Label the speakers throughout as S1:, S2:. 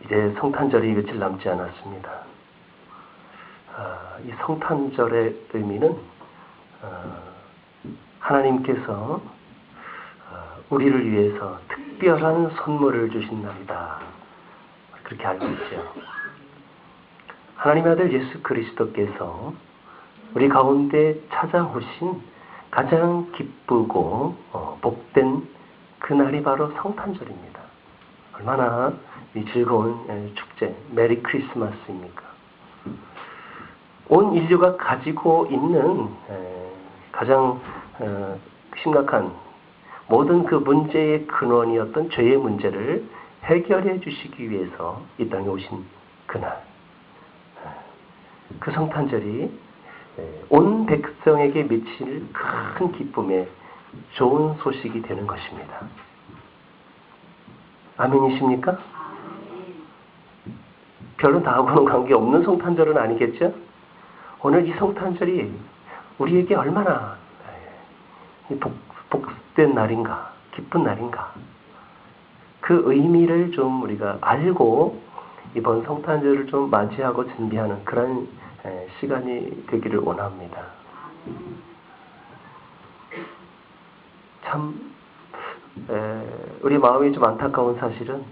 S1: 이제 성탄절이 며칠 남지 않았습니다. 이 성탄절의 의미는 하나님께서 우리를 위해서 특별한 선물을 주신 날이다. 그렇게 알고 있죠. 하나님의 아들 예수 그리스도께서 우리 가운데 찾아오신 가장 기쁘고 복된 그날이 바로 성탄절입니다. 얼마나 이 즐거운 축제, 메리 크리스마스입니까? 온 인류가 가지고 있는 가장 심각한 모든 그 문제의 근원이었던 죄의 문제를 해결해 주시기 위해서 이 땅에 오신 그날, 그 성탄절이 온 백성에게 미칠 큰 기쁨의 좋은 소식이 되는 것입니다. 아멘이십니까? 별로 나하고는 관계없는 성탄절은 아니겠죠? 오늘 이 성탄절이 우리에게 얼마나 복된 날인가, 기쁜 날인가, 그 의미를 좀 우리가 알고 이번 성탄절을 좀 맞이하고 준비하는 그런 시간이 되기를 원합니다. 참 우리 마음이 좀 안타까운 사실은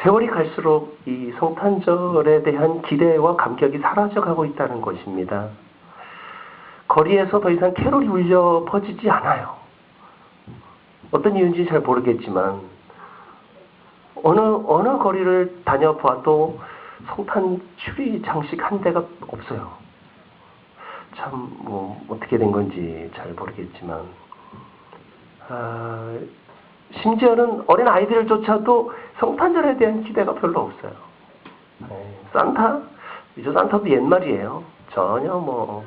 S1: 세월이 갈수록 이 성탄절에 대한 기대와 감격이 사라져가고 있다는 것입니다. 거리에서 더 이상 캐롤이 울려 퍼지지 않아요. 어떤 이유인지 잘 모르겠지만 어느 거리를 다녀봐도 성탄 추리 장식 한 대가 없어요. 참 어떻게 된 건지 잘 모르겠지만 심지어는 어린 아이들조차도 성탄절에 대한 기대가 별로 없어요. 산타도 옛말이에요. 전혀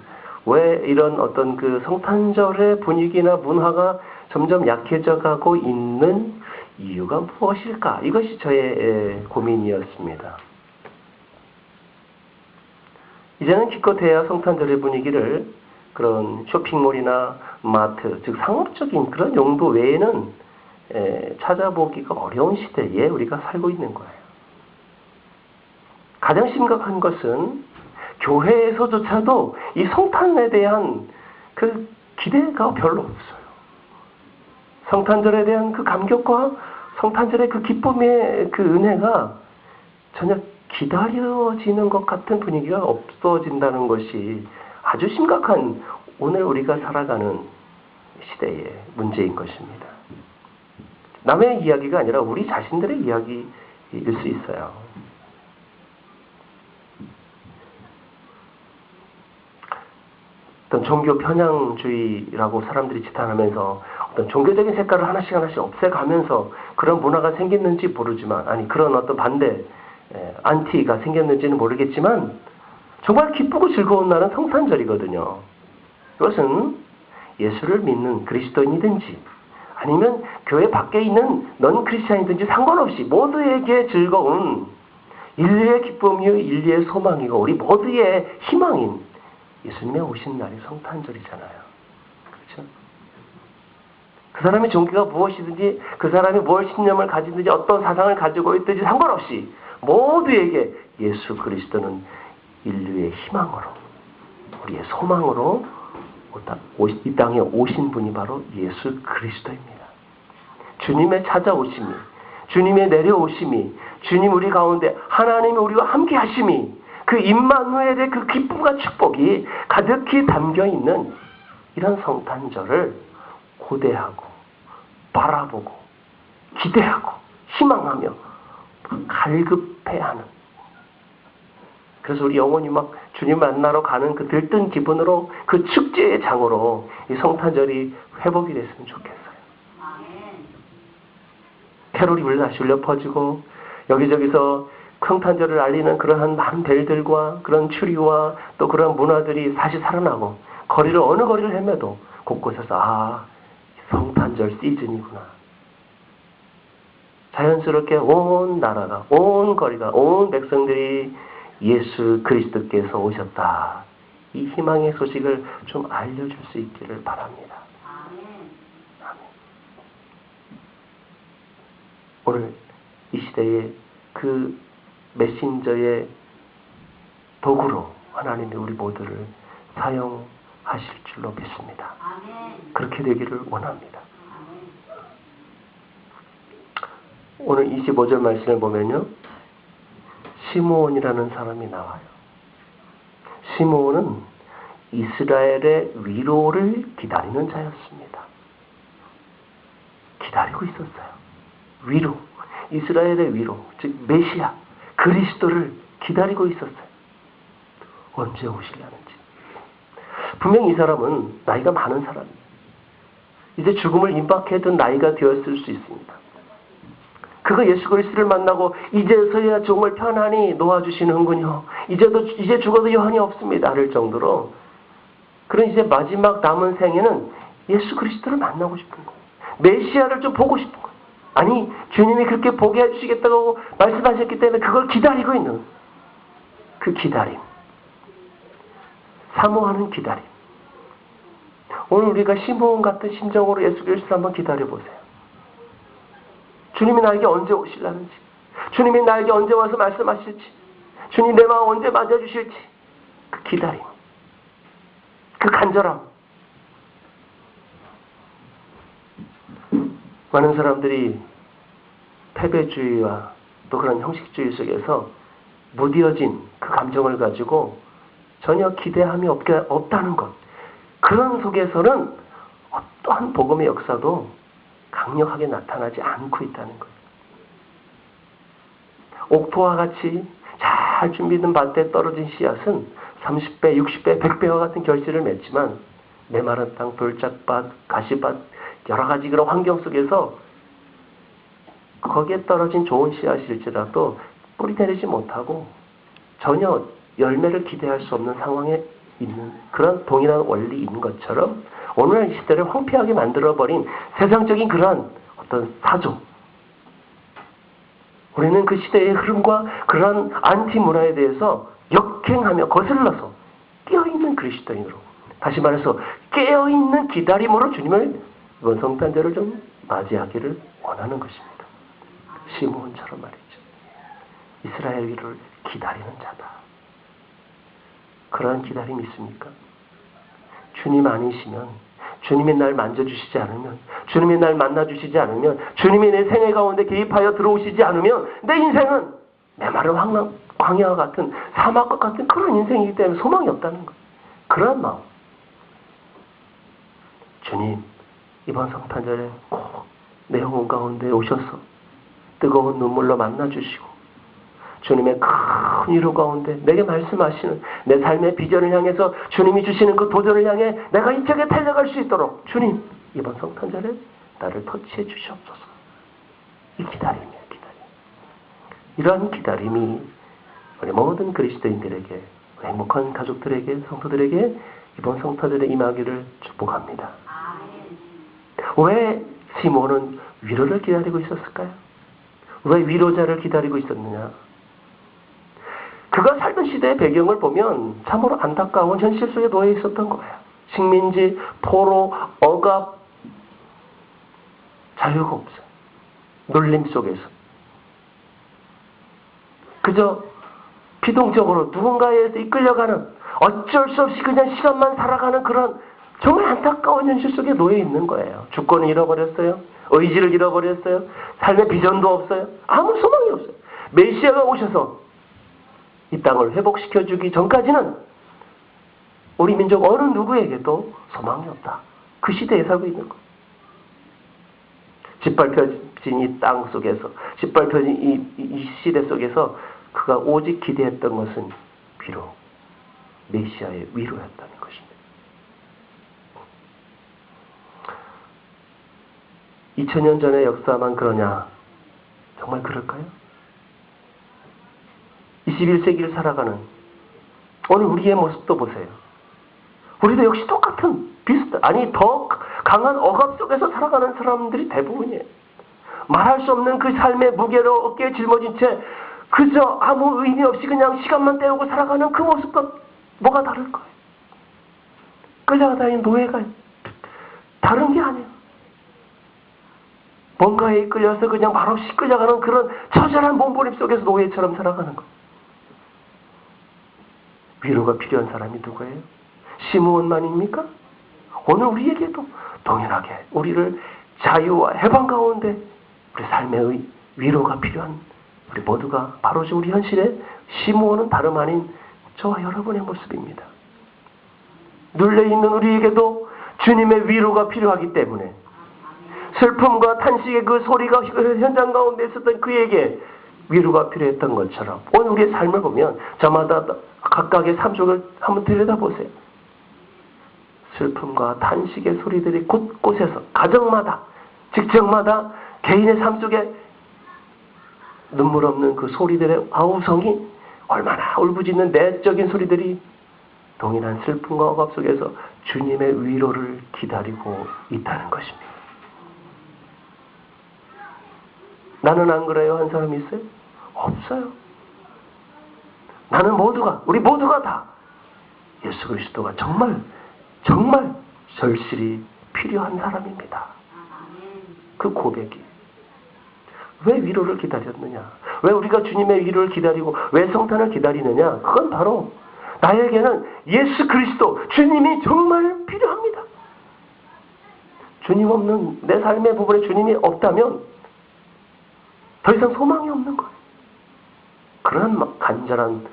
S1: 왜 이런 어떤 그 성탄절의 분위기나 문화가 점점 약해져 가고 있는 이유가 무엇일까? 이것이 저의 고민이었습니다. 이제는 기껏해야 성탄절의 분위기를 그런 쇼핑몰이나 마트, 즉 상업적인 그런 용도 외에는 찾아보기가 어려운 시대에 우리가 살고 있는 거예요. 가장 심각한 것은 교회에서조차도 이 성탄에 대한 그 기대가 별로 없어요. 성탄절에 대한 그 감격과 성탄절의 그 기쁨의 그 은혜가 전혀 기다려지는 것 같은 분위기가 없어진다는 것이 아주 심각한 오늘 우리가 살아가는 시대의 문제인 것입니다. 남의 이야기가 아니라 우리 자신들의 이야기일 수 있어요. 어떤 종교 편향주의라고 사람들이 지탄하면서 어떤 종교적인 색깔을 하나씩 없애가면서 그런 문화가 생겼는지 모르지만, 그런 어떤 반대, 안티가 생겼는지는 모르겠지만, 정말 기쁘고 즐거운 날은 성탄절이거든요. 이것은 예수를 믿는 그리스도인이든지, 아니면 교회 밖에 있는 넌 크리스찬이든지 상관없이 모두에게 즐거운 인류의 기쁨이요, 인류의 소망이고, 우리 모두의 희망인 예수님의 오신 날이 성탄절이잖아요. 그렇죠? 그 사람의 종교가 무엇이든지, 그 사람이 무엇 신념을 가지든지, 어떤 사상을 가지고 있든지 상관없이 모두에게 예수 그리스도는 인류의 희망으로, 우리의 소망으로 이 땅에 오신 분이 바로 예수 그리스도입니다. 주님의 찾아오심이, 주님의 내려오심이, 주님 우리 가운데 하나님이 우리와 함께 하심이, 그 임마누엘의 그 기쁨과 축복이 가득히 담겨있는 이런 성탄절을 고대하고 바라보고 기대하고 희망하며 갈급해하는, 그래서 우리 영혼이 막 주님 만나러 가는 그 들뜬 기분으로, 그 축제의 장으로 이 성탄절이 회복이 됐으면 좋겠어요. 캐롤이 다시 울려 퍼지고 여기저기서 성탄절을 알리는 그러한 많은 벨들과 그런 추리와 또 그런 문화들이 다시 살아나고, 거리를 어느 거리를 헤매도 곳곳에서 성탄절 시즌이구나. 자연스럽게 온 나라가, 온 거리가, 온 백성들이 예수 그리스도께서 오셨다, 이 희망의 소식을 좀 알려줄 수 있기를 바랍니다. 아멘. 오늘 이 시대에 그 메신저의 도구로 하나님이 우리 모두를 사용하실 줄로 믿습니다. 그렇게 되기를 원합니다. 오늘 25절 말씀을 보면요, 시므온이라는 사람이 나와요. 시므온은 이스라엘의 위로를 기다리는 자였습니다. 기다리고 있었어요. 위로, 이스라엘의 위로, 즉 메시아, 그리스도를 기다리고 있었어요. 언제 오시려는지. 분명히 이 사람은 나이가 많은 사람이에요. 이제 죽음을 임박해둔 나이가 되었을 수 있습니다. 그가 예수 그리스도를 만나고 이제서야 종을 편안히 놓아주시는군요. 이제 죽어도 여한이 없습니다. 할 정도로 그런 이제 마지막 남은 생에는 예수 그리스도를 만나고 싶은 거예요. 메시아를 좀 보고 싶은 거예요. 아니, 주님이 그렇게 보게 해주시겠다고 말씀하셨기 때문에 그걸 기다리고 있는 그 기다림. 사모하는 기다림. 오늘 우리가 시므온 같은 심정으로 예수 그리스도를 한번 기다려보세요. 주님이 나에게 언제 오실라는지, 주님이 나에게 언제 와서 말씀하실지, 주님 내 마음 언제 맞아주실지, 그 기다림, 그 간절함. 많은 사람들이 패배주의와 또 그런 형식주의 속에서 무뎌진 그 감정을 가지고 전혀 기대함이 없다는 것. 그런 속에서는 어떠한 복음의 역사도 강력하게 나타나지 않고 있다는 거예요. 옥토와 같이 잘 준비된 밭에 떨어진 씨앗은 30배, 60배, 100배와 같은 결실을 맺지만 메마른 땅, 돌짝밭, 가시밭 여러 가지 그런 환경 속에서 거기에 떨어진 좋은 씨앗일지라도 뿌리 내리지 못하고 전혀 열매를 기대할 수 없는 상황에 있는 그런 동일한 원리인 것처럼 오늘날 이 시대를 황폐하게 만들어버린 세상적인 그러한 어떤 사조, 우리는 그 시대의 흐름과 그러한 안티 문화에 대해서 역행하며 거슬러서 깨어있는 그리스도인으로, 다시 말해서 깨어있는 기다림으로 주님을 이번 성탄절을 좀 맞이하기를 원하는 것입니다. 시므온처럼 말이죠. 이스라엘 위를 기다리는 자다. 그러한 기다림이 있습니까? 주님 아니시면, 주님이 날 만져주시지 않으면, 주님이 날 만나주시지 않으면, 주님이 내 생애 가운데 개입하여 들어오시지 않으면 내 인생은 메마른 광야와 같은 사막과 같은 그런 인생이기 때문에 소망이 없다는 거예요. 그런 마음. 주님, 이번 성탄절에 꼭 내 영혼 가운데 오셔서 뜨거운 눈물로 만나주시고 주님의 큰 위로 가운데 내게 말씀하시는 내 삶의 비전을 향해서 주님이 주시는 그 도전을 향해 내가 힘차게 달려갈 수 있도록 주님, 이번 성탄절에 나를 터치해 주시옵소서. 이 기다림이에요, 기다림. 이러한 기다림이 우리 모든 그리스도인들에게, 행복한 가족들에게, 성도들에게 이번 성탄절에 임하기를 축복합니다. 왜 시므온은 위로를 기다리고 있었을까요? 왜 위로자를 기다리고 있었느냐? 그가 살던 시대의 배경을 보면 참으로 안타까운 현실 속에 놓여 있었던 거예요. 식민지, 포로, 억압, 자유가 없어요. 놀림 속에서. 그저 비동적으로 누군가에 이끌려가는, 어쩔 수 없이 그냥 시간만 살아가는 그런 정말 안타까운 현실 속에 놓여 있는 거예요. 주권을 잃어버렸어요. 의지를 잃어버렸어요. 삶의 비전도 없어요. 아무 소망이 없어요. 메시아가 오셔서 이 땅을 회복시켜주기 전까지는 우리 민족 어느 누구에게도 소망이 없다. 그 시대에 살고 있는 거예요. 짓밟혀진 이 땅 속에서, 짓밟혀진 이 시대 속에서 그가 오직 기대했던 것은 비록 메시아의 위로였다는 것입니다. 2000년 전의 역사만 그러냐? 정말 그럴까요? 21세기를 살아가는 오늘 우리의 모습도 보세요. 우리도 역시 똑같은 더 강한 억압 속에서 살아가는 사람들이 대부분이에요. 말할 수 없는 그 삶의 무게로 어깨에 짊어진 채 그저 아무 의미 없이 그냥 시간만 때우고 살아가는 그 모습과 뭐가 다를 거예요? 끌려다니는 노예가 다른 게 아니에요. 뭔가에 이끌려서 그냥 말없이 끌려가는 그런 처절한 몸부림 속에서 노예처럼 살아가는 것. 위로가 필요한 사람이 누구예요? 시므온만입니까? 오늘 우리에게도 동일하게 우리를 자유와 해방 가운데 우리 삶의 위로가 필요한 우리 모두가 바로 우리 현실의 시므온은 다름 아닌 저와 여러분의 모습입니다. 눌려있는 우리에게도 주님의 위로가 필요하기 때문에 슬픔과 탄식의 그 소리가 현장 가운데 있었던 그에게 위로가 필요했던 것처럼 오늘 우리의 삶을 보면 저마다 각각의 삶 속을 한번 들여다보세요. 슬픔과 탄식의 소리들이 곳곳에서 가정마다 직장마다 개인의 삶 속에 눈물 없는 그 소리들의 아우성이 얼마나 울부짖는 내적인 소리들이 동일한 슬픔과 억압 속에서 주님의 위로를 기다리고 있다는 것입니다. 나는 안 그래요? 한 사람이 있어요? 없어요. 나는 우리 모두가 다 예수 그리스도가 정말 절실히 필요한 사람입니다. 그 고백이. 왜 위로를 기다렸느냐? 왜 우리가 주님의 위로를 기다리고 왜 성탄을 기다리느냐? 그건 바로 나에게는 예수 그리스도, 주님이 정말 필요합니다. 주님 없는 내 삶의 부분에 주님이 없다면 더 이상 소망이 없는 거예요. 그런 간절한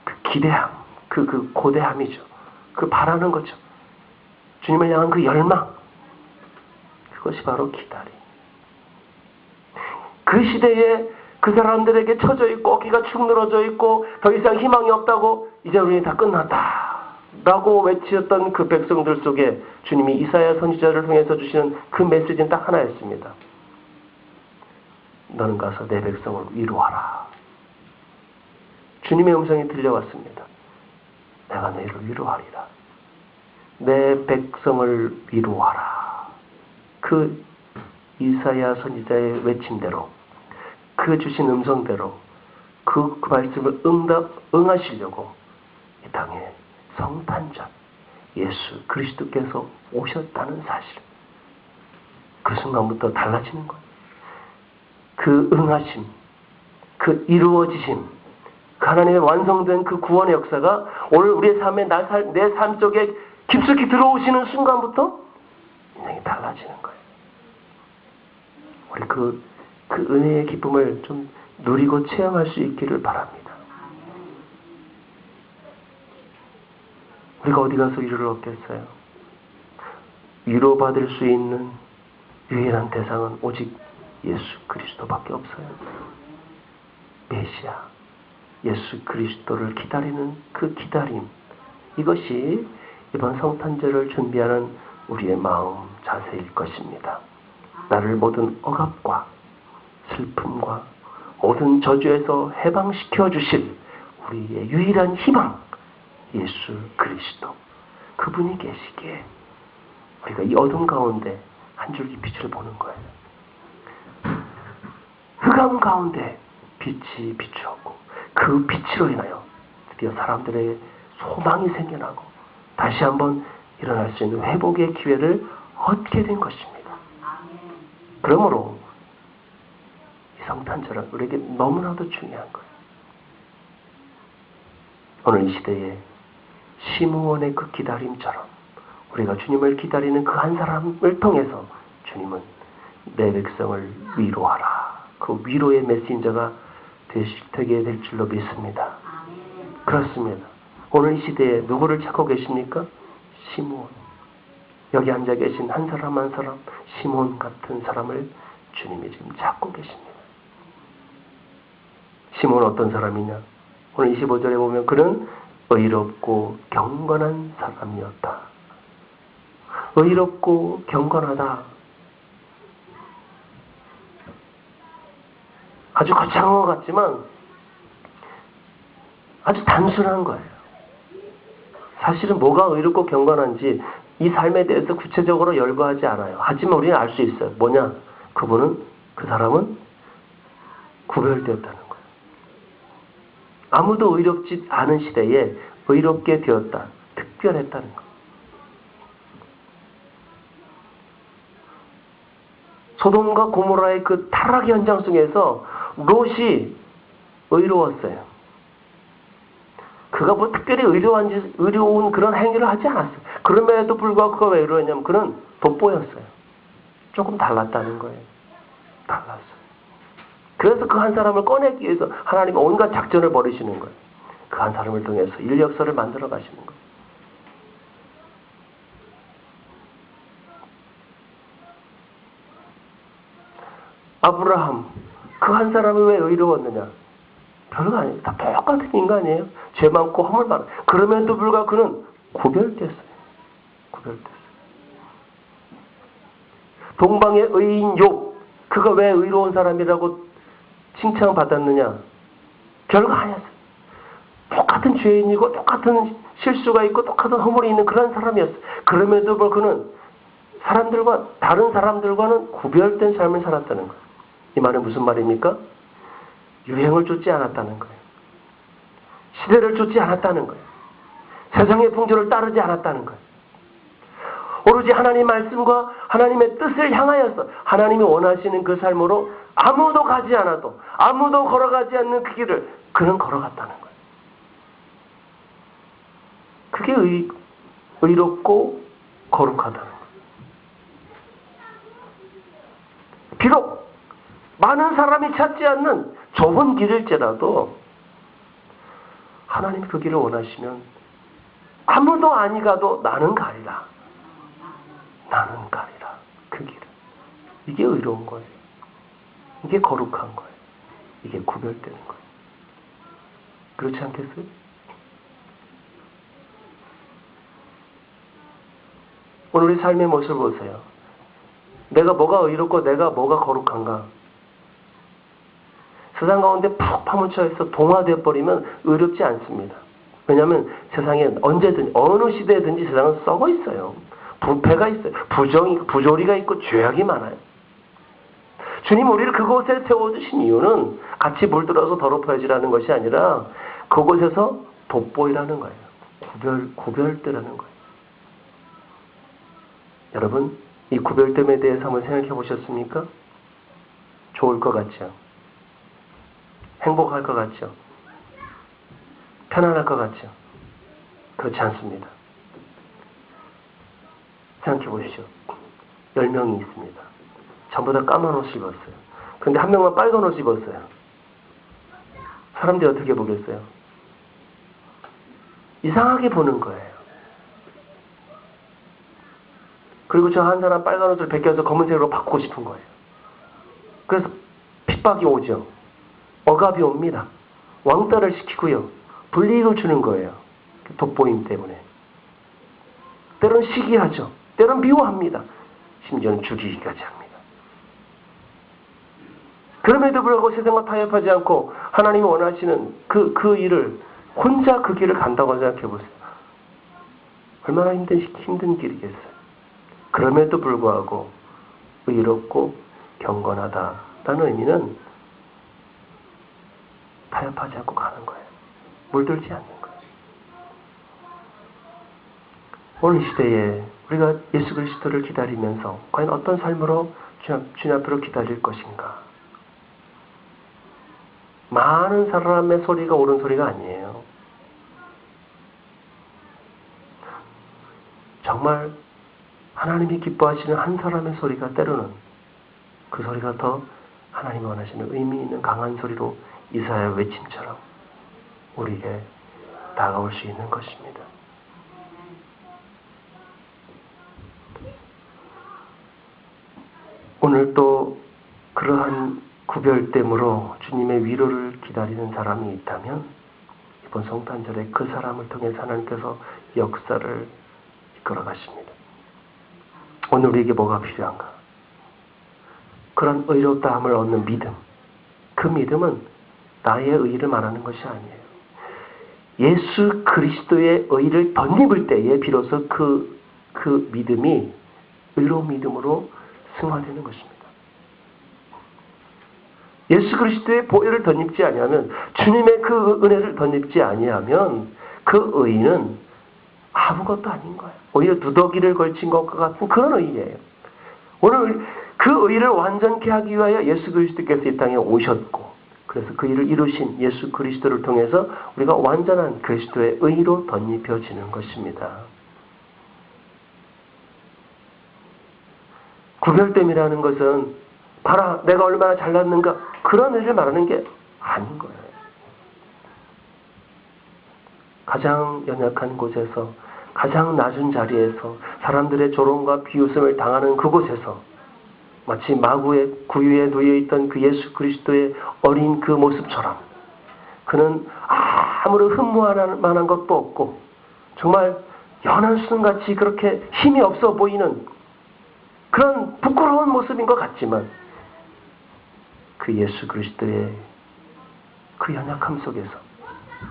S1: 그 기대함, 그 고대함이죠. 그 바라는 거죠. 주님을 향한 그 열망. 그것이 바로 기다림. 그 시대에 그 사람들에게 처져 있고 귀가 축 늘어져 있고 더 이상 희망이 없다고 이제 우리는 다 끝났다 라고 외치었던 그 백성들 속에 주님이 이사야 선지자를 통해서 주시는 그 메시지는 딱 하나였습니다. 너는 가서 내 백성을 위로하라. 주님의 음성이 들려왔습니다. 내가 너희를 위로하리라. 내 백성을 위로하라. 그 이사야 선지자의 외침대로 그 주신 음성대로 그 말씀을 응하시려고 이 땅에 성탄절 예수 그리스도께서 오셨다는 사실. 그 순간부터 달라지는 거예요. 그 응하심, 그 이루어지심, 그 하나님의 완성된 그 구원의 역사가 오늘 우리의 삶에 내 삶 속에 깊숙이 들어오시는 순간부터 인생이 달라지는 거예요. 우리 그 은혜의 기쁨을 좀 누리고 체험할 수 있기를 바랍니다. 우리가 어디 가서 위로를 얻겠어요? 위로받을 수 있는 유일한 대상은 오직 예수 그리스도밖에 없어요. 메시아, 예수 그리스도를 기다리는 그 기다림, 이것이 이번 성탄절을 준비하는 우리의 마음 자세일 것입니다. 나를 모든 억압과 슬픔과 모든 저주에서 해방시켜 주실 우리의 유일한 희망, 예수 그리스도, 그분이 계시기에 우리가 이 어둠 가운데 한 줄기 빛을 보는 거예요. 흑암 가운데 빛이 비추었고 그 빛으로 인하여 드디어 사람들의 소망이 생겨나고 다시 한번 일어날 수 있는 회복의 기회를 얻게 된 것입니다. 그러므로 이 성탄절은 우리에게 너무나도 중요한 거예요. 오늘 이 시대에 시므온의 그 기다림처럼 우리가 주님을 기다리는 그 한 사람을 통해서 주님은 내 백성을 위로하라. 그 위로의 메신저가 되게 될 줄로 믿습니다. 그렇습니다. 오늘 이 시대에 누구를 찾고 계십니까? 시므온. 여기 앉아 계신 한 사람 한 사람 시므온 같은 사람을 주님이 지금 찾고 계십니다. 시므온은 어떤 사람이냐? 오늘 25절에 보면 그는 의롭고 경건한 사람이었다. 의롭고 경건하다. 아주 거창한 것 같지만 아주 단순한 거예요. 사실은 뭐가 의롭고 경건한지 이 삶에 대해서 구체적으로 열거하지 않아요. 하지만 우리는 알 수 있어요. 뭐냐? 그 사람은 구별되었다는 거예요. 아무도 의롭지 않은 시대에 의롭게 되었다. 특별했다는 거. 소돔과 고모라의 그 타락 현장 속에서 롯이 의로웠어요. 그가 뭐 특별히 의로운 그런 행위를 하지 않았어요. 그럼에도 불구하고 그가 왜 의로웠냐면 그는 돋보였어요. 조금 달랐다는 거예요. 달랐어요. 그래서 그 한 사람을 꺼내기 위해서 하나님이 온갖 작전을 벌이시는 거예요. 그 한 사람을 통해서 인력서를 만들어 가시는 거예요. 아브라함, 그 한 사람이 왜 의로웠느냐? 별거 아니에요. 다 똑같은 인간이에요. 죄 많고 허물 많아. 그럼에도 불구하고 그는 구별됐어요. 구별됐어요. 동방의 의인 욥, 그가 왜 의로운 사람이라고 칭찬받았느냐? 별거 아니었어요. 똑같은 죄인이고 똑같은 실수가 있고 똑같은 허물이 있는 그런 사람이었어요. 그럼에도 불구하고 그는 사람들과 다른 사람들과는 구별된 삶을 살았다는 거예요. 이 말은 무슨 말입니까? 유행을 쫓지 않았다는 거예요. 시대를 쫓지 않았다는 거예요. 세상의 풍조를 따르지 않았다는 거예요. 오로지 하나님 말씀과 하나님의 뜻을 향하여서 하나님이 원하시는 그 삶으로 아무도 가지 않아도 아무도 걸어가지 않는 그 길을 그는 걸어갔다는 거예요. 그게 의롭고 거룩하다는 거예요. 비록 많은 사람이 찾지 않는 좁은 길일지라도 하나님이 그 길을 원하시면 아무도 아니 가도 나는 가리라. 나는 가리라. 그 길을. 이게 의로운 거예요. 이게 거룩한 거예요. 이게 구별되는 거예요. 그렇지 않겠어요? 오늘 우리 삶의 모습을 보세요. 내가 뭐가 의롭고 내가 뭐가 거룩한가? 세상 가운데 푹 파묻혀 있어 동화되어 버리면 의롭지 않습니다. 왜냐하면 세상에 언제든지 어느 시대든지 세상은 썩어 있어요. 부패가 있어요. 부조리가 있고 죄악이 많아요. 주님 우리를 그곳에 세워주신 이유는 같이 물들어서 더럽혀지라는 것이 아니라 그곳에서 돋보이라는 거예요. 구별되라는 거예요. 여러분 이 구별됨에 대해서 한번 생각해 보셨습니까? 좋을 것 같죠? 행복할 것 같죠? 편안할 것 같죠? 그렇지 않습니다. 생각해 보시죠. 10명이 있습니다. 전부 다 까만 옷을 입었어요. 그런데 한 명만 빨간 옷을 입었어요. 사람들이 어떻게 보겠어요? 이상하게 보는 거예요. 그리고 저 한 사람 빨간 옷을 벗겨서 검은색으로 바꾸고 싶은 거예요. 그래서 핍박이 오죠. 억압이 옵니다. 왕따를 시키고요. 불이익을 주는 거예요. 돋보임 때문에. 때론 시기하죠. 때론 미워합니다. 심지어는 죽이기까지 합니다. 그럼에도 불구하고 세상과 타협하지 않고 하나님이 원하시는 그 일을 혼자 그 길을 간다고 생각해 보세요. 얼마나 힘든 길이겠어요. 그럼에도 불구하고 의롭고 경건하다라는 의미는 타협하지 않고 가는 거예요. 물들지 않는 거예요. 오늘 시대에 우리가 예수 그리스도를 기다리면서 과연 어떤 삶으로 주님 앞으로 기다릴 것인가? 많은 사람의 소리가 옳은 소리가 아니에요. 정말 하나님이 기뻐하시는 한 사람의 소리가 때로는 그 소리가 더 하나님이 원하시는 의미 있는 강한 소리로 이사야 외침처럼 우리에게 다가올 수 있는 것입니다. 오늘 또 그러한 구별됨으로 주님의 위로를 기다리는 사람이 있다면 이번 성탄절에 그 사람을 통해서 하나님께서 역사를 이끌어 가십니다. 오늘 우리에게 뭐가 필요한가? 그런 의롭다함을 얻는 믿음. 그 믿음은 나의 의의를 말하는 것이 아니에요. 예수 그리스도의 의의를 덧입을 때에 비로소 그 믿음이 의로운 믿음으로 승화되는 것입니다. 예수 그리스도의 보혈을 덧입지 아니하면, 주님의 그 은혜를 덧입지 아니하면 그 의의는 아무것도 아닌 거예요. 오히려 누더기를 걸친 것과 같은 그런 의의예요. 오늘 그 의를 완전케 하기 위하여 예수 그리스도께서 이 땅에 오셨고, 그래서 그 일을 이루신 예수 그리스도를 통해서 우리가 완전한 그리스도의 의로 덧입혀지는 것입니다. 구별됨이라는 것은 봐라 내가 얼마나 잘났는가 그런 의를 말하는 게 아닌 거예요. 가장 연약한 곳에서, 가장 낮은 자리에서, 사람들의 조롱과 비웃음을 당하는 그곳에서 마치 마구의 구유에 놓여있던 그 예수 그리스도의 어린 그 모습처럼 그는 아무런 흠모할 만한 것도 없고 정말 연한 수순같이 그렇게 힘이 없어 보이는 그런 부끄러운 모습인 것 같지만 그 예수 그리스도의 그 연약함 속에서,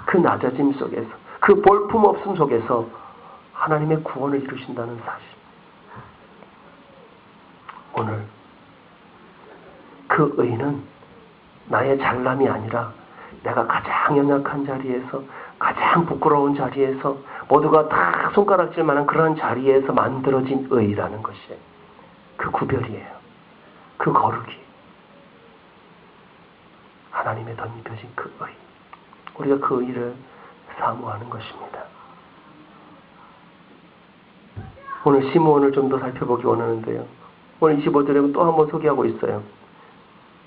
S1: 그 낮아짐 속에서, 그 볼품없음 속에서 하나님의 구원을 이루신다는 사실. 오늘 그 의는 나의 잘남이 아니라 내가 가장 연약한 자리에서, 가장 부끄러운 자리에서, 모두가 다 손가락질 만한 그런 자리에서 만들어진 의라는 것이 그 구별이에요. 그 거룩이. 하나님의 덧입혀진 그 의. 우리가 그 의를 사모하는 것입니다. 오늘 시므온을 좀 더 살펴보기 원하는데요. 오늘 25절에 또 한 번 소개하고 있어요.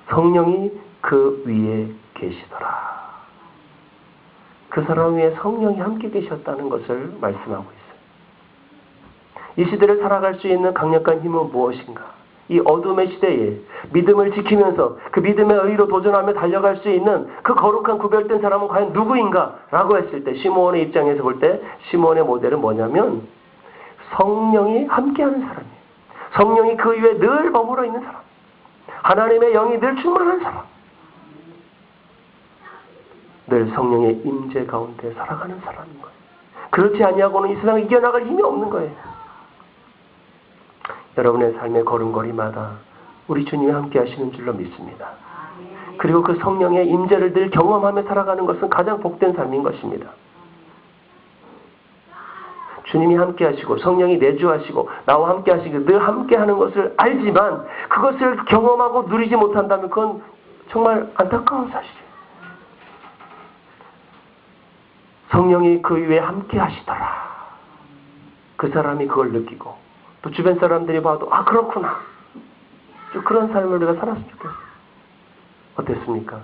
S1: 성령이 그 위에 계시더라. 그 사람 위에 성령이 함께 계셨다는 것을 말씀하고 있어요. 이 시대를 살아갈 수 있는 강력한 힘은 무엇인가? 이 어둠의 시대에 믿음을 지키면서 그 믿음의 의로 도전하며 달려갈 수 있는 그 거룩한 구별된 사람은 과연 누구인가? 라고 했을 때 시므온의 입장에서 볼 때 시므온의 모델은 뭐냐면 성령이 함께하는 사람이에요. 성령이 그 위에 늘 머물러 있는 사람. 하나님의 영이 늘 충만한 사람. 늘 성령의 임재 가운데 살아가는 사람인 거예요. 그렇지 아니하고는 이 세상을 이겨나갈 힘이 없는 거예요. 여러분의 삶의 걸음걸이마다 우리 주님이 함께 하시는 줄로 믿습니다. 그리고 그 성령의 임재를 늘 경험하며 살아가는 것은 가장 복된 삶인 것입니다. 주님이 함께 하시고 성령이 내주하시고 나와 함께 하시고 늘 함께 하는 것을 알지만 그것을 경험하고 누리지 못한다면 그건 정말 안타까운 사실이에요. 성령이 그 위에 함께 하시더라. 그 사람이 그걸 느끼고 또 주변 사람들이 봐도 아 그렇구나. 그런 삶을 우리가 살았으면 좋겠어요. 어땠습니까?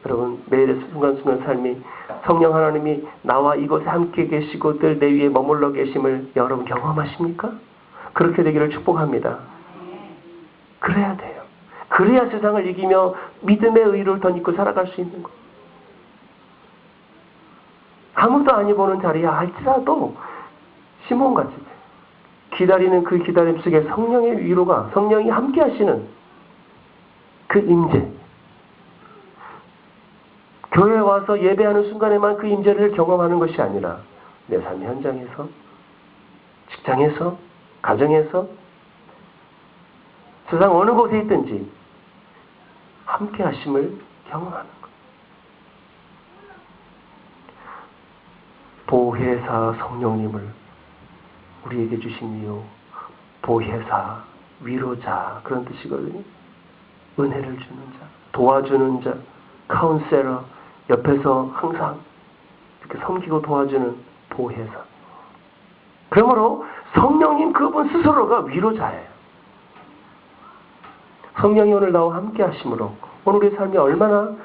S1: 여러분 매일의 순간순간 삶이 성령 하나님이 나와 이곳에 함께 계시고 늘 내 위에 머물러 계심을 여러분 경험하십니까? 그렇게 되기를 축복합니다. 그래야 돼요. 그래야 세상을 이기며 믿음의 의를 덧입고 살아갈 수 있는 거예요. 아무도 안 해보는 자리에 할지라도 시몬같이 기다리는 그 기다림 속에 성령의 위로가 성령이 함께 하시는 그 임재 교회에 와서 예배하는 순간에만 그 임재를 경험하는 것이 아니라 내 삶의 현장에서 직장에서 가정에서 세상 어느 곳에 있든지 함께 하심을 경험하는 것. 보혜사 성령님을 우리에게 주신 이유 보혜사, 위로자 그런 뜻이거든요. 은혜를 주는 자, 도와주는 자, 카운셀러 옆에서 항상 이렇게 섬기고 도와주는 보혜사. 그러므로 성령님 그분 스스로가 위로자예요. 성령이 오늘 나와 함께 하심으로 오늘 우리의 삶이 얼마나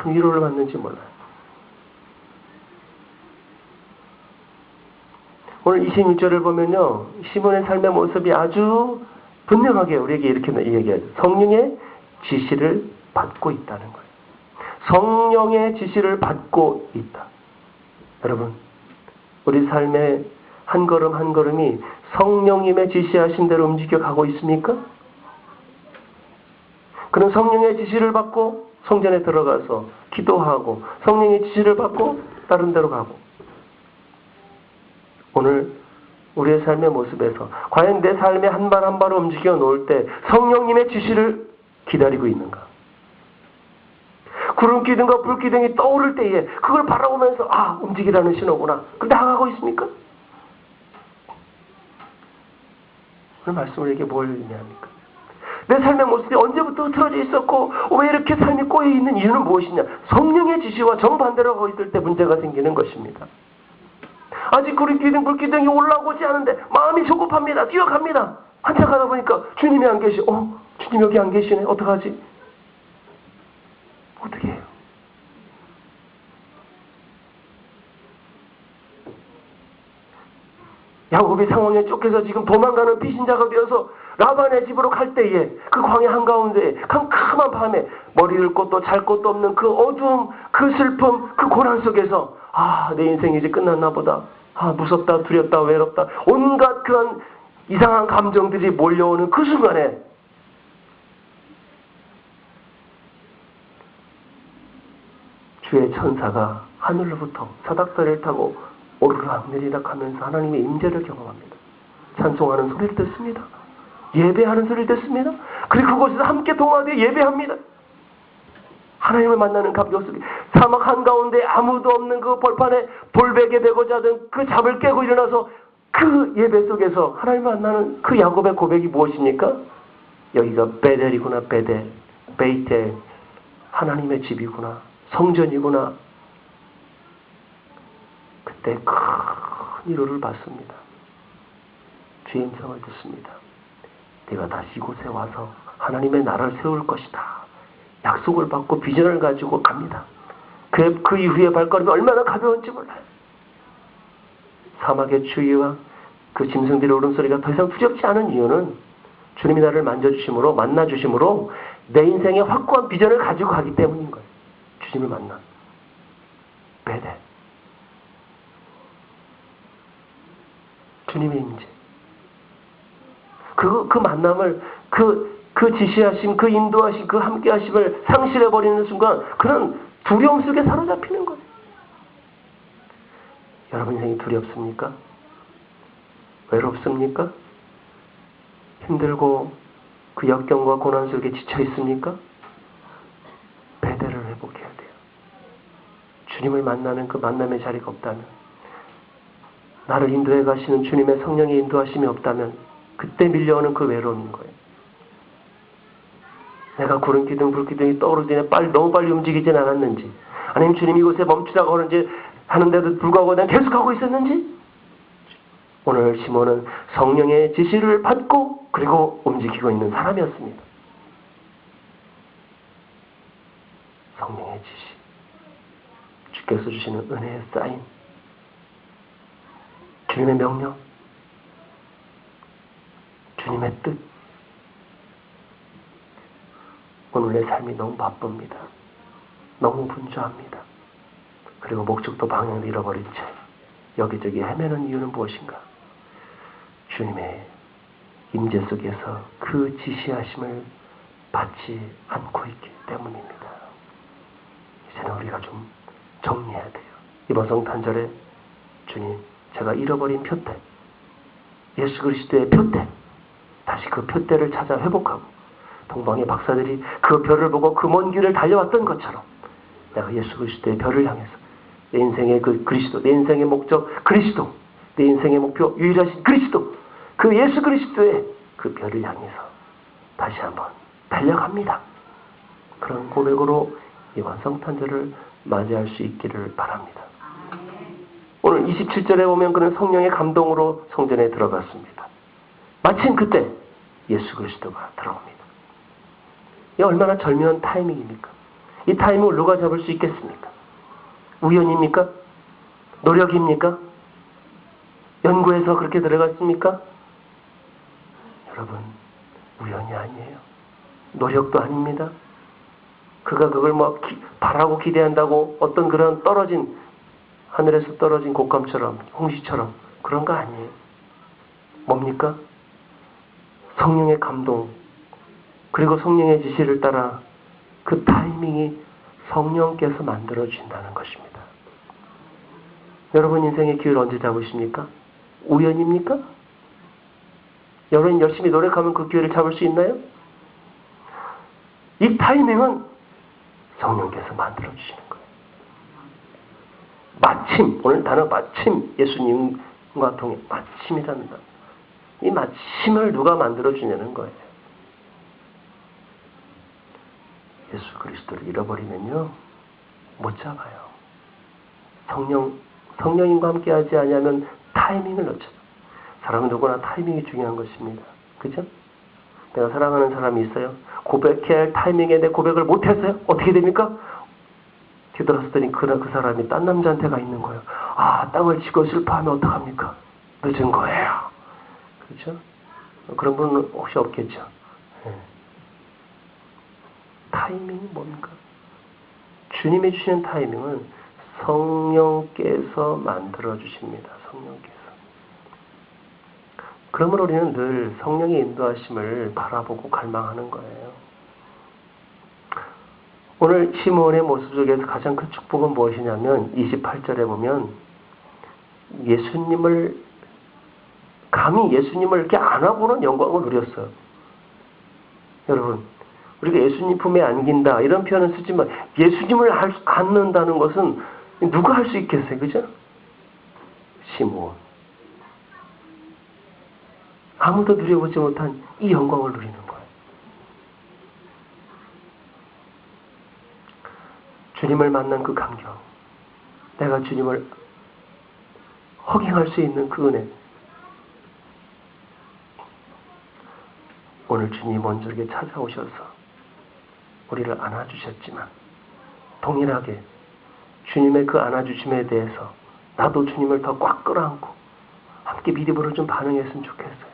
S1: 큰 위로를 받는지 몰라요. 오늘 26절을 보면요. 시몬의 삶의 모습이 아주 분명하게 우리에게 이렇게 얘기해요. 성령의 지시를 받고 있다는 거예요. 성령의 지시를 받고 있다. 여러분, 우리 삶의 한 걸음 한 걸음이 성령님의 지시하신 대로 움직여 가고 있습니까? 그는 성령의 지시를 받고 성전에 들어가서 기도하고 성령의 지시를 받고 다른 데로 가고 오늘 우리의 삶의 모습에서 과연 내 삶의 한 발 한 발을 움직여 놓을 때 성령님의 지시를 기다리고 있는가? 구름기둥과 불기둥이 떠오를 때에 그걸 바라보면서 아 움직이라는 신호구나. 근데 나가고 있습니까? 오늘 말씀 우리에게 뭘 의미합니까? 내 삶의 모습이 언제부터 흐트러져 있었고 왜 이렇게 삶이 꼬여 있는 이유는 무엇이냐? 성령의 지시와 정반대로 하고 있을 때 문제가 생기는 것입니다. 아직 불기둥이 올라오지 않은데 마음이 조급합니다. 뛰어갑니다. 한참 가다 보니까 주님이 안 계시. 주님 여기 안 계시네. 어떡하지? 어떻게 해요? 야곱이 상황에 쫓겨서 지금 도망가는 피신자가 되어서 라반의 집으로 갈 때에 그 광야 한가운데 캄캄한 밤에 머리 들 곳도 잘 곳도 없는 그 어두움, 그 슬픔, 그 고난 속에서 내 인생이 이제 끝났나 보다. 무섭다, 두렵다, 외롭다. 온갖 그런 이상한 감정들이 몰려오는 그 순간에 주의 천사가 하늘로부터 사닥다리를 타고 오르락 내리락 하면서 하나님의 임재를 경험합니다. 찬송하는 소리를 듣습니다. 예배하는 소리를 듣습니다. 그리고 그곳에서 함께 동화되어 예배합니다. 하나님을 만나는 감격 속에 사막 한가운데 아무도 없는 그 벌판에 돌베개 되고자 하던 그 잠을 깨고 일어나서 그 예배 속에서 하나님을 만나는 그 야곱의 고백이 무엇입니까? 여기가 베델이구나. 베이텔 하나님의 집이구나. 성전이구나. 그때 큰 위로를 받습니다. 주의 음성을 듣습니다. 네가 다시 이곳에 와서 하나님의 나라를 세울 것이다. 약속을 받고 비전을 가지고 갑니다. 그 이후에 발걸음이 얼마나 가벼운지 몰라요. 사막의 추위와 그 짐승들의 울음소리가 더 이상 두렵지 않은 이유는 주님이 나를 만져주심으로 만나주심으로 내 인생에 확고한 비전을 가지고 가기 때문인 거예요. 주님을 만나. 베델. 주님의 임재. 그 만남을 그 지시하심, 그 인도하심, 그 함께하심을 상실해버리는 순간 그런 두려움 속에 사로잡히는 거예요. 여러분 인생이 두렵습니까? 외롭습니까? 힘들고 그 역경과 고난 속에 지쳐 있습니까? 베델을 회복해야 돼요. 주님을 만나는 그 만남의 자리가 없다면, 나를 인도해 가시는 주님의 성령의 인도하심이 없다면 그때 밀려오는 그 외로움인 거예요. 내가 구름 기둥, 불 기둥이 떠오르더니 너무 빨리 움직이진 않았는지, 아니면 주님이 이곳에 멈추라고 하는데도 불구하고 난 계속하고 있었는지, 오늘 시몬은 성령의 지시를 받고 그리고 움직이고 있는 사람이었습니다. 성령의 지시, 주께서 주시는 은혜의 사인, 주님의 명령, 주님의 뜻. 오늘 내 삶이 너무 바쁩니다. 너무 분주합니다. 그리고 목적도 방향을 잃어버린 채 여기저기 헤매는 이유는 무엇인가? 주님의 임재 속에서 그 지시하심을 받지 않고 있기 때문입니다. 이제는 우리가 좀 정리해야 돼요. 이번 성탄절에 주님, 제가 잃어버린 표대, 예수 그리스도의 표대, 다시 그 표대를 찾아 회복하고, 동방의 박사들이 그 별을 보고 그 먼 길을 달려왔던 것처럼 내가 예수 그리스도의 별을 향해서 내 인생의 그 그리스도, 내 인생의 목적 그리스도, 내 인생의 목표 유일하신 그리스도, 그 예수 그리스도의 그 별을 향해서 다시 한번 달려갑니다. 그런 고백으로 이번 성탄절을 맞이할 수 있기를 바랍니다. 오늘 27절에 보면 그는 성령의 감동으로 성전에 들어갔습니다. 마침 그때 예수 그리스도가 들어옵니다. 이 얼마나 절묘한 타이밍입니까? 이 타이밍을 누가 잡을 수 있겠습니까? 우연입니까? 노력입니까? 연구해서 그렇게 들어갔습니까? 여러분, 우연이 아니에요. 노력도 아닙니다. 그가 그걸 바라고 기대한다고 어떤 그런 하늘에서 떨어진 곶감처럼, 홍시처럼 그런 거 아니에요. 뭡니까? 성령의 감동, 그리고 성령의 지시를 따라 그 타이밍이 성령께서 만들어주신다는 것입니다. 여러분 인생의 기회를 언제 잡으십니까? 우연입니까? 여러분 열심히 노력하면 그 기회를 잡을 수 있나요? 이 타이밍은 성령께서 만들어주시는 거예요. 마침, 오늘 단어 마침, 예수님과 통해 마침이라는 단어. 이 마침을 누가 만들어주냐는 거예요. 예수 그리스도를 잃어버리면요, 못 잡아요. 성령님과 함께하지 아니하면 타이밍을 놓쳐요. 사람은 누구나 타이밍이 중요한 것입니다. 그죠? 내가 사랑하는 사람이 있어요. 고백해야 할 타이밍에 내 고백을 못했어요. 어떻게 됩니까? 뒤돌아서더니 그 사람이 딴 남자한테 가 있는 거예요. 아, 땅을 치고 슬퍼하면 어떡합니까? 늦은 거예요. 그렇죠? 그런 분은 혹시 없겠죠? 네. 타이밍이 뭡니까? 주님이 주시는 타이밍은 성령께서 만들어 주십니다. 성령께서. 그러므로 우리는 늘 성령의 인도하심을 바라보고 갈망하는 거예요. 오늘 시므온의 모습 속에서 가장 큰 축복은 무엇이냐면 28절에 보면 감히 예수님을 이렇게 안아보는 영광을 누렸어요. 여러분, 우리가 예수님 품에 안긴다 이런 표현은 쓰지만 예수님을 안는다는 것은 누가 할 수 있겠어요? 그죠? 시므온. 아무도 누려보지 못한 이 영광을 누리는 거예요. 주님을 만난 그 감격, 내가 주님을 허경할 수 있는 그 은혜. 오늘 주님이 먼저 이렇게 찾아오셔서 우리를 안아주셨지만 동일하게 주님의 그 안아주심에 대해서 나도 주님을 더 꽉 끌어안고 함께 믿음으로 좀 반응했으면 좋겠어요.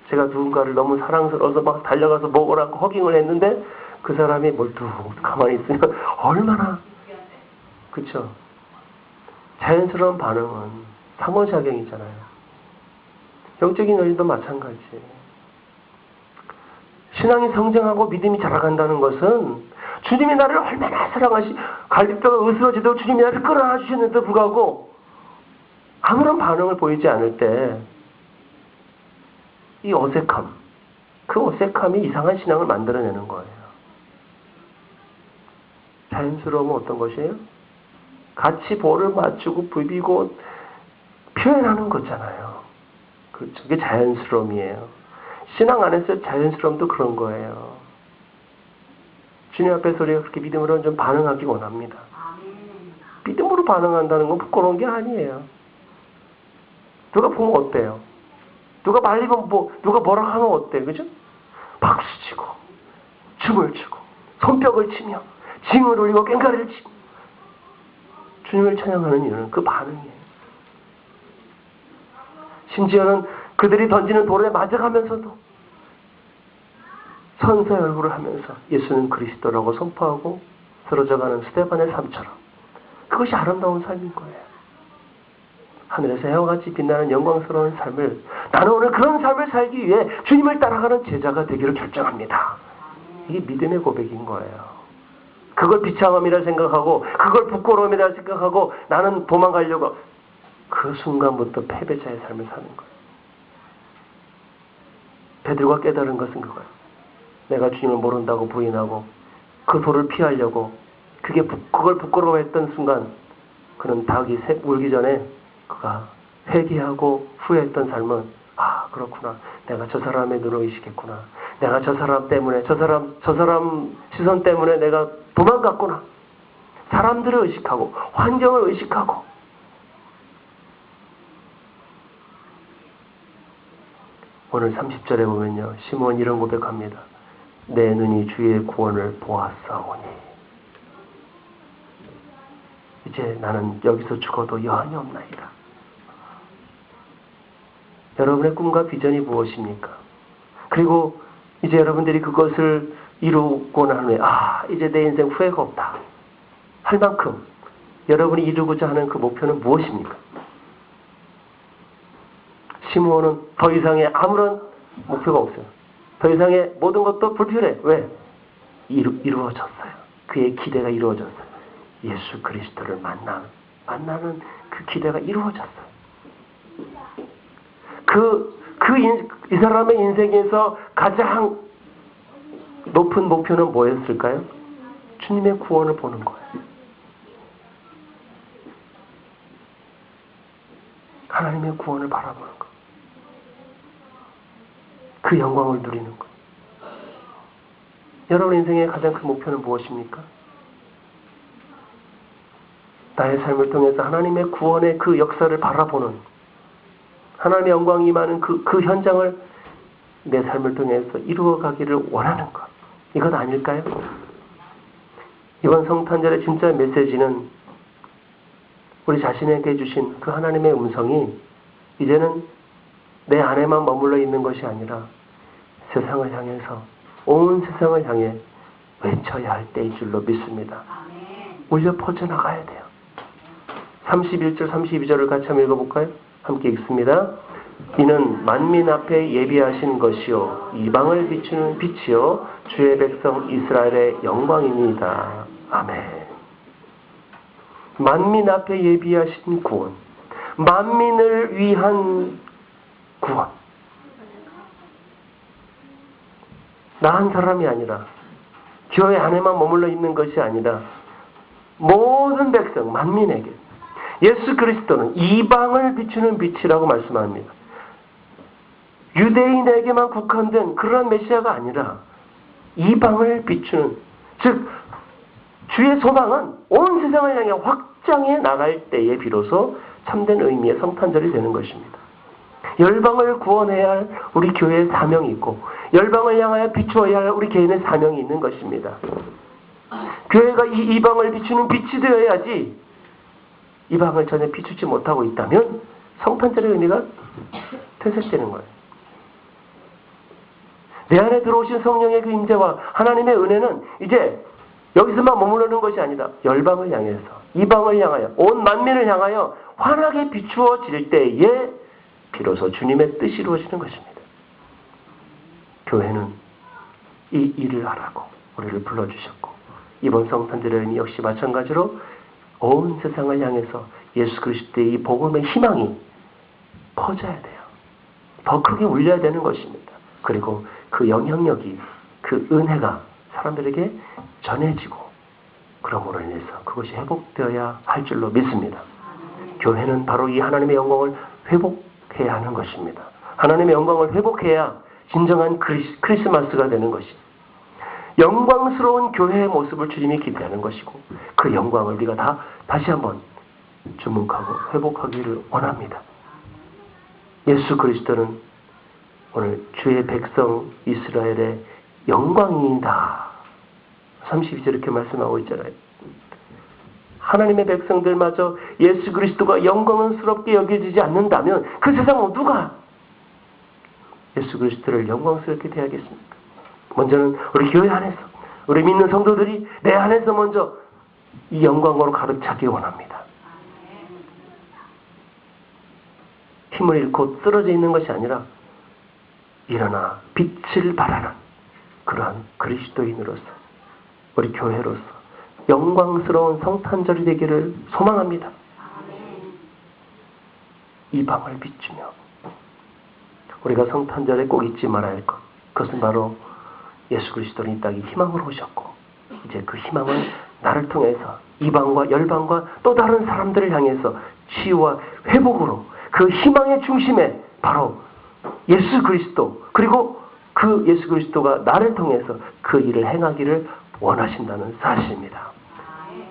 S1: 제가 누군가를 너무 사랑스러워서 막 달려가서 목을 안고 허깅을 했는데 그 사람이 멀뚱 가만히 있으면 얼마나, 그쵸? 자연스러운 반응은 상호작용이잖아요. 영적인 연인도 마찬가지. 신앙이 성장하고 믿음이 자라간다는 것은 주님이 나를 얼마나 갈비뼈가 으스러지도록 주님이 나를 끌어안아 주셨는데도 불구하고 아무런 반응을 보이지 않을 때 이 어색함, 그 어색함이 이상한 신앙을 만들어내는 거예요. 자연스러움은 어떤 것이에요? 같이 볼을 맞추고 부비고 표현하는 거잖아요. 그렇죠. 그게 자연스러움이에요. 신앙 안에서 자연스러움도 그런 거예요. 주님 앞에서 우리가 그렇게 믿음으로 좀 반응하기 원합니다. 믿음으로 반응한다는 건 부끄러운 게 아니에요. 누가 보면 어때요? 누가 말리면 누가 뭐라 하면 어때요? 그죠? 박수치고, 춤을 추고, 손뼉을 치며, 징을 울리고, 꽹과리를 치고. 주님을 찬양하는 이유는 그 반응이에요. 심지어는 그들이 던지는 돌에 맞아가면서도 선사의 얼굴을 하면서 예수는 그리스도라고 선포하고 쓰러져가는 스데반의 삶처럼 그것이 아름다운 삶인 거예요. 하늘에서 해와같이 빛나는 영광스러운 삶을, 나는 오늘 그런 삶을 살기 위해 주님을 따라가는 제자가 되기로 결정합니다. 이게 믿음의 고백인 거예요. 그걸 비참함이라 생각하고 그걸 부끄러움이라 생각하고 나는 도망가려고, 그 순간부터 패배자의 삶을 사는 거예요. 베드로가 깨달은 것은 그거예요. 내가 주님을 모른다고 부인하고 그 돌을 피하려고 그걸 부끄러워했던 순간 그는 닭이 울기 전에 그가 회개하고 후회했던 삶은, 아, 그렇구나. 내가 저 사람의 눈을 의식했구나. 내가 저 사람 때문에, 저 사람 시선 때문에 내가 도망갔구나. 사람들을 의식하고 환경을 의식하고. 오늘 30절에 보면요, 시몬 이런 고백합니다. 내 눈이 주의 구원을 보았사오니 이제 나는 여기서 죽어도 여한이 없나이다. 여러분의 꿈과 비전이 무엇입니까? 그리고 이제 여러분들이 그것을 이루고 난 후에 이제 내 인생 후회가 없다 할 만큼 여러분이 이루고자 하는 그 목표는 무엇입니까? 시므온은 더 이상의 아무런 목표가 없어요. 더 이상의 모든 것도 불필요해. 왜? 이루어졌어요. 그의 기대가 이루어졌어요. 예수 그리스도를 만나는 그 기대가 이루어졌어요. 이 사람의 인생에서 가장 높은 목표는 뭐였을까요? 주님의 구원을 보는 거예요. 하나님의 구원을 바라보는 거. 그 영광을 누리는 거. 여러분 인생의 가장 큰 목표는 무엇입니까? 나의 삶을 통해서 하나님의 구원의 그 역사를 바라보는, 하나님의 영광이 임하는 그 현장을 내 삶을 통해서 이루어가기를 원하는 것. 이것 아닐까요? 이번 성탄절의 진짜 메시지는 우리 자신에게 주신 그 하나님의 음성이 이제는 내 안에만 머물러 있는 것이 아니라 세상을 향해서, 온 세상을 향해 외쳐야 할 때일 줄로 믿습니다. 울려 퍼져나가야 돼요. 31절, 32절을 같이 한번 읽어볼까요? 함께 읽습니다. 이는 만민 앞에 예비하신 것이요 이방을 비추는 빛이요 주의 백성 이스라엘의 영광입니다. 아멘. 만민 앞에 예비하신 구원, 만민을 위한 구원. 나 한 사람이 아니라, 교회 안에만 머물러 있는 것이 아니라 모든 백성, 만민에게 예수 그리스도는 이방을 비추는 빛이라고 말씀합니다. 유대인에게만 국한된 그러한 메시아가 아니라 이방을 비추는, 즉 주의 소망은 온 세상을 향해 확장해 나갈 때에 비로소 참된 의미의 성탄절이 되는 것입니다. 열방을 구원해야 할 우리 교회의 사명이 있고, 열방을 향하여 비추어야 할 우리 개인의 사명이 있는 것입니다. 교회가 이 이방을 비추는 빛이 되어야지, 이방을 전혀 비추지 못하고 있다면 성탄절의 의미가 퇴색되는 거예요. 내 안에 들어오신 성령의 그 임재와 하나님의 은혜는 이제 여기서만 머무르는 것이 아니라 열방을 향해서, 이방을 향하여, 온 만민을 향하여 환하게 비추어질 때에 비로소 주님의 뜻이 이루어지는 것입니다. 교회는 이 일을 하라고 우리를 불러주셨고, 이번 성탄절의 의미 역시 마찬가지로 온 세상을 향해서 예수 그리스도의 이 복음의 희망이 퍼져야 돼요. 더 크게 울려야 되는 것입니다. 그리고 그 영향력이, 그 은혜가 사람들에게 전해지고, 그러므로 인해서 그것이 회복되어야 할 줄로 믿습니다. 교회는 바로 이 하나님의 영광을 회복해야 하는 것입니다. 하나님의 영광을 회복해야 진정한 크리스마스가 되는 것입니다. 영광스러운 교회의 모습을 주님이 기대하는 것이고, 그 영광을 우리가 다시 한번 주목하고 회복하기를 원합니다. 예수 그리스도는 오늘 주의 백성 이스라엘의 영광이다. 32절 이렇게 말씀하고 있잖아요. 하나님의 백성들마저 예수 그리스도가 영광스럽게 여겨지지 않는다면 그 세상 누가 예수 그리스도를 영광스럽게 대하겠습니까? 먼저는 우리 교회 안에서, 우리 믿는 성도들이 내 안에서 먼저 이 영광으로 가득 차기 원합니다. 힘을 잃고 쓰러져 있는 것이 아니라 일어나 빛을 발하는 그러한 그리스도인으로서, 우리 교회로서 영광스러운 성탄절이 되기를 소망합니다. 이 방을 비추며 우리가 성탄절에 꼭 잊지 말아야 할 것, 그것은 바로 예수 그리스도는 이 땅에 희망으로 오셨고, 이제 그 희망을 나를 통해서 이방과 열방과 또 다른 사람들을 향해서 치유와 회복으로, 그 희망의 중심에 바로 예수 그리스도, 그리고 그 예수 그리스도가 나를 통해서 그 일을 행하기를 원하신다는 사실입니다.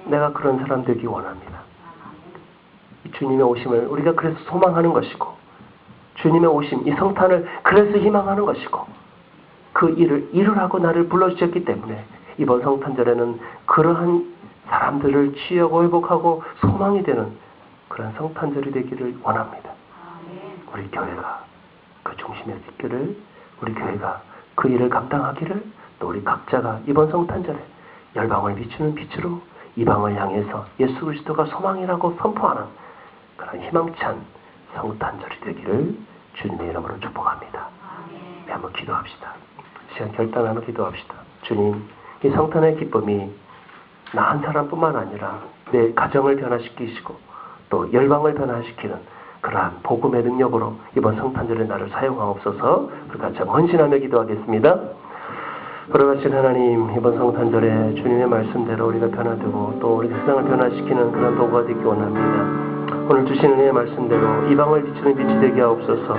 S1: 내가 그런 사람 되기 원합니다. 주님의 오심을 우리가 그래서 소망하는 것이고, 주님의 오심, 이 성탄을 그래서 희망하는 것이고, 그 일을 이루라고 나를 불러주셨기 때문에 이번 성탄절에는 그러한 사람들을 치유하고 회복하고 소망이 되는 그런 성탄절이 되기를 원합니다. 우리 교회가 그 중심에 있기를, 우리 교회가 그 일을 감당하기를, 또 우리 각자가 이번 성탄절에 열방을 비추는 빛으로 이방을 향해서 예수 그리스도가 소망이라고 선포하는 그런 희망찬 성탄절이 되기를 주님의 이름으로 축복합니다. 네, 한번 기도합시다. 시간 결단하며 기도합시다. 주님, 이 성탄의 기쁨이 나 한 사람뿐만 아니라 내 가정을 변화시키시고 또 열방을 변화시키는 그러한 복음의 능력으로 이번 성탄절에 나를 사용하옵소서. 우리 같이 헌신하며 기도하겠습니다. 걸어가신 하나님, 이번 성탄절에 주님의 말씀대로 우리가 변화되고 또 우리 세상을 변화시키는 그런 도구가 되기 원합니다. 오늘 주신 은혜의 말씀대로 이방을 비추는 빛이 되게 하옵소서.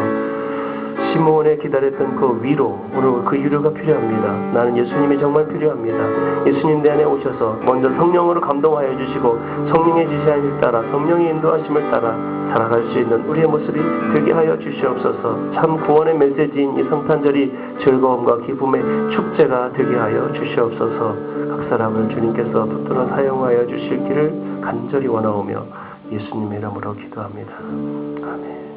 S1: 시몬의 기다렸던 그 위로, 오늘 그 위로가 필요합니다. 나는 예수님이 정말 필요합니다. 예수님 내 안에 오셔서 먼저 성령으로 감동하여 주시고 성령의 지시함을 따라 성령의 인도하심을 따라 살아갈 수 있는 우리의 모습이 되게 하여 주시옵소서. 참 구원의 메시지인 이 성탄절이 즐거움과 기쁨의 축제가 되게 하여 주시옵소서. 각 사람을 주님께서 붙들어 사용하여 주실 길을 간절히 원하오며 예수님의 이름으로 기도합니다. 아멘.